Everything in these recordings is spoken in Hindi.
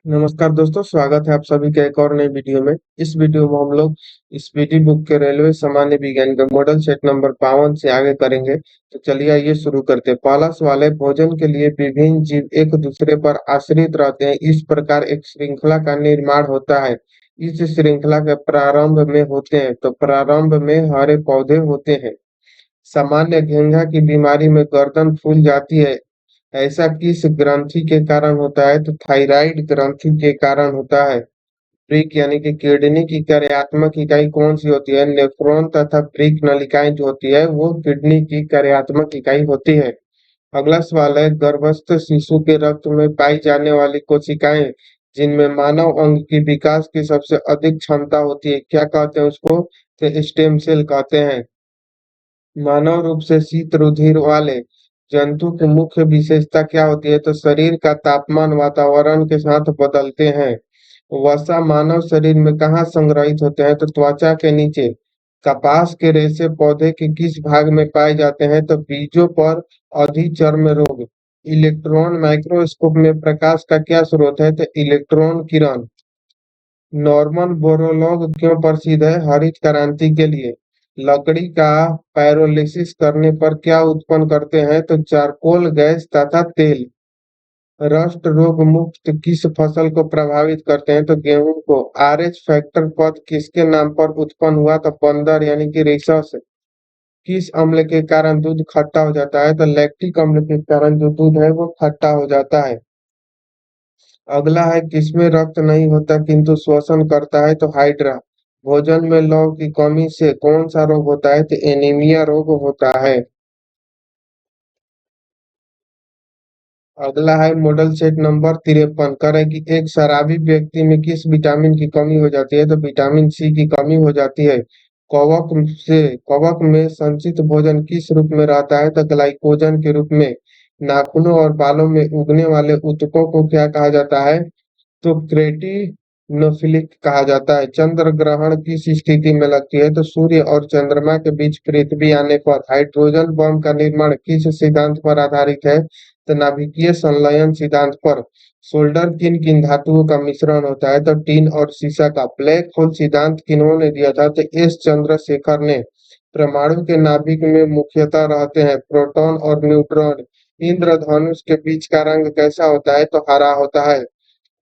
नमस्कार दोस्तों, स्वागत है आप सभी का एक और नई वीडियो में। इस वीडियो में हम लोग स्पीडी बुक के रेलवे सामान्य विज्ञान का मॉडल सेट नंबर 52 से आगे करेंगे। तो चलिए आइए शुरू करते हैं। पहला सवाल है, भोजन के लिए विभिन्न जीव एक दूसरे पर आश्रित रहते हैं, इस प्रकार एक श्रृंखला का निर्माण होता है। इस श्रृंखला के प्रारंभ में होते हैं, तो प्रारंभ में हरे पौधे होते हैं। सामान्य घेंघा की बीमारी में गर्दन फूल जाती है, ऐसा किस ग्रंथि के कारण होता है? तो थायराइड ग्रंथि के कारण होता है। प्रीक यानी कि किडनी की कार्यात्मक इकाई कौन सी होती है? नेफ्रॉन तथा प्रीक नलिकाएं जो होती है वो किडनी की कार्यात्मक इकाई होती है। अगला सवाल है, गर्भस्थ शिशु के रक्त में पाई जाने वाली कोशिकाएं जिनमें मानव अंग की विकास की सबसे अधिक क्षमता होती है, क्या कहते हैं उसको? तो स्टेम सेल कहते हैं। मानव रूप से शीत रुधिर वाले जंतु की मुख्य विशेषता क्या होती है? तो शरीर का तापमान वातावरण के साथ बदलते हैं। वसा मानव शरीर में कहाँ संग्रहित होते हैं? तो त्वचा के नीचे। कपास के रेशे पौधे के किस भाग में पाए जाते हैं? तो बीजों पर। अधिचर्म रोग। इलेक्ट्रॉन माइक्रोस्कोप में प्रकाश का क्या स्रोत है? तो इलेक्ट्रॉन किरण। नॉर्मन बोरोलॉग क्यों प्रसिद्ध है? हरित क्रांति के लिए। लकड़ी का पायरोलिसिस करने पर क्या उत्पन्न करते हैं? तो चारकोल गैस तथा तेल। रस्ट रोग मुक्त किस फसल को प्रभावित करते हैं? तो गेहूं को। आरएच फैक्टर पद किसके नाम पर उत्पन्न हुआ? तो बंदर यानी कि रिसस। किस अम्ल के कारण दूध खट्टा हो जाता है? तो लैक्टिक अम्ल के कारण जो दूध है वो खट्टा हो जाता है। अगला है, किसमें रक्त नहीं होता किंतु श्वसन करता है? तो हाइड्रा। भोजन में लौह की कमी से कौन सा रोग होता है? तो एनीमिया रोग होता है। अगला है मॉडल सेट नंबर 53, करे कि एक शराबी व्यक्ति में किस विटामिन की कमी हो जाती है? तो विटामिन सी की कमी हो जाती है। कवक से कवक में संचित भोजन किस रूप में रहता है? तो ग्लाइकोजन के रूप में। नाखूनों और बालों में उगने वाले ऊतकों को क्या कहा जाता है? तो क्रेटिनोफिलिक कहा जाता है। चंद्र ग्रहण किस स्थिति में लगती है? तो सूर्य और चंद्रमा के बीच पृथ्वी आने पर। हाइड्रोजन बम का निर्माण किस सिद्धांत पर आधारित है? तो नाभिकीय संलयन सिद्धांत पर। सोल्डर किन किन धातुओं का मिश्रण होता है? तो टीन और सीसा का। ब्लैक होल सिद्धांत किन्होंने दिया था? तो एस चंद्रशेखर ने। परमाणु के नाभिक में मुख्यतः रहते हैं प्रोटॉन और न्यूट्रॉन। इंद्रधनुष के बीच का रंग कैसा होता है? तो हरा होता है।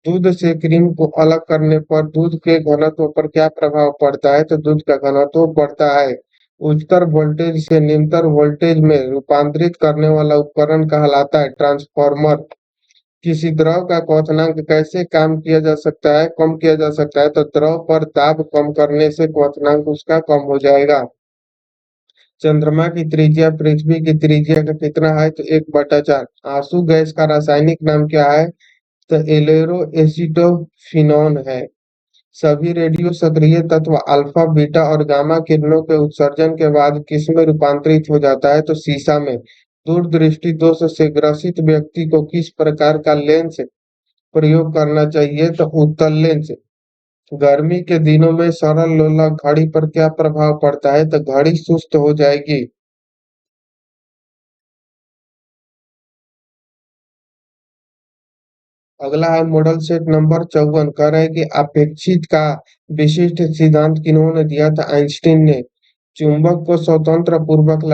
दूध से क्रीम को अलग करने पर दूध के घनत्व पर क्या प्रभाव पड़ता है? तो दूध का घनत्व बढ़ता है। उच्चतर वोल्टेज से निम्नतर वोल्टेज में रूपांतरित करने वाला उपकरण कहलाता है ट्रांसफार्मर। किसी द्रव का क्वथनांक कैसे कम किया जा सकता है? तो द्रव पर दाब कम करने से क्वथनांक उसका कम हो जाएगा। चंद्रमा की त्रिज्या पृथ्वी की त्रिज्या का कितना है? तो 1/4। आंसू गैस का रासायनिक नाम क्या है? तो एलेरो एसिटोफिनोन है। सभी रेडियो सक्रिय तत्व अल्फा बीटा और गामा किरणों के उत्सर्जन के बाद किसमें रूपांतरित हो जाता है? तो सीसा में। दूरदृष्टि दोष से ग्रसित व्यक्ति को किस प्रकार का लेंस प्रयोग करना चाहिए? तो उत्तल लेंस। गर्मी के दिनों में सरल लोला घड़ी पर क्या प्रभाव पड़ता है? तो घड़ी सुस्त हो जाएगी। अगला है मॉडल सेट नंबर 54, कह रहे हैं कि अपेक्षित का विशिष्ट सिद्धांत किन्होंने दिया था? आइंस्टीन ने। चुंबक को स्वतंत्र पूर्वक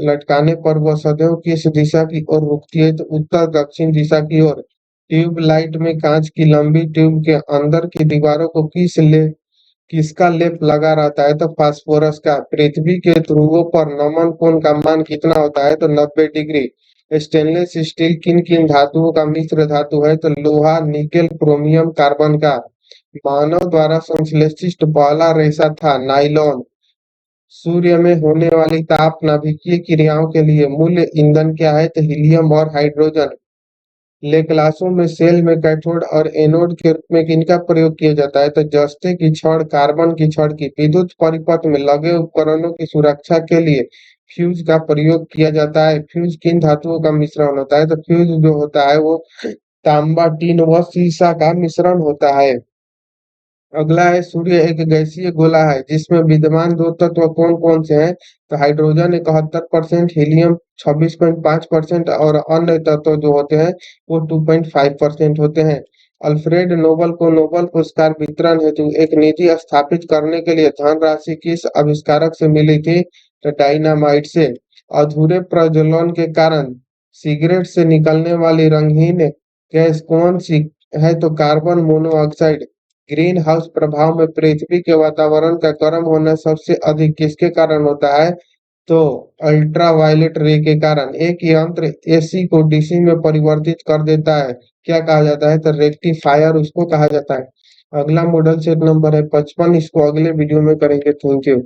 लटकाने पर वह सदैव किस दिशा की ओर रुकती है? तो उत्तर दक्षिण दिशा की ओर। ट्यूब लाइट में कांच की लंबी ट्यूब के अंदर की दीवारों को किसका लेप लगा रहता है? तो फास्फोरस का। पृथ्वी के ध्रुवों पर नमन कोण का मान कितना होता है? तो 90 डिग्री। स्टेनलेस स्टील किन किन धातुओं का मिश्र धातु है? तो लोहा निकेल क्रोमियम कार्बन का। मानव द्वारा संश्लेषित पहला रेशा था नाइलॉन। सूर्य में होने वाली ताप नाभिकीय क्रियाओं के लिए मूल ईंधन क्या है? तो हीलियम और हाइड्रोजन। लेक्लासों में सेल में कैथोड और एनोड के रूप में किनका प्रयोग किया जाता है? तो जस्ते की छड़, कार्बन की छड़ की। विद्युत परिपथ में लगे उपकरणों की सुरक्षा के लिए फ्यूज का प्रयोग किया जाता है। फ्यूज किन धातुओं का मिश्रण होता है? तो फ्यूज जो होता है वो तांबा, टीन व सीसा का मिश्रण होता है। अगला है, सूर्य एक गैसीय गोला है जिसमें विद्यमान दो तत्व कौन कौन से हैं? तो हाइड्रोजन 71%, हीलियम 26.5% और अन्य तत्व जो होते हैं वो 2.5% होते हैं। अल्फ्रेड नोबल को नोबेल पुरस्कार वितरण हेतु एक निधि स्थापित करने के लिए धनराशि किस आविष्कारक से मिली थी? तो डायनामाइट से। अधूरे प्रज्वलन के कारण सिगरेट से निकलने वाली रंगहीन गैस कौन सी है? तो कार्बन मोनोऑक्साइड। ग्रीन हाउस प्रभाव में पृथ्वी के वातावरण का गर्म होना सबसे अधिक किसके कारण होता है? तो अल्ट्रावायलेट रे के कारण। एक यंत्र एसी को डीसी में परिवर्तित कर देता है, क्या कहा जाता है? तो रेक्टिफायर उसको कहा जाता है। अगला मॉडल सेट नंबर है 55, इसको अगले वीडियो में करेंगे। Thank you.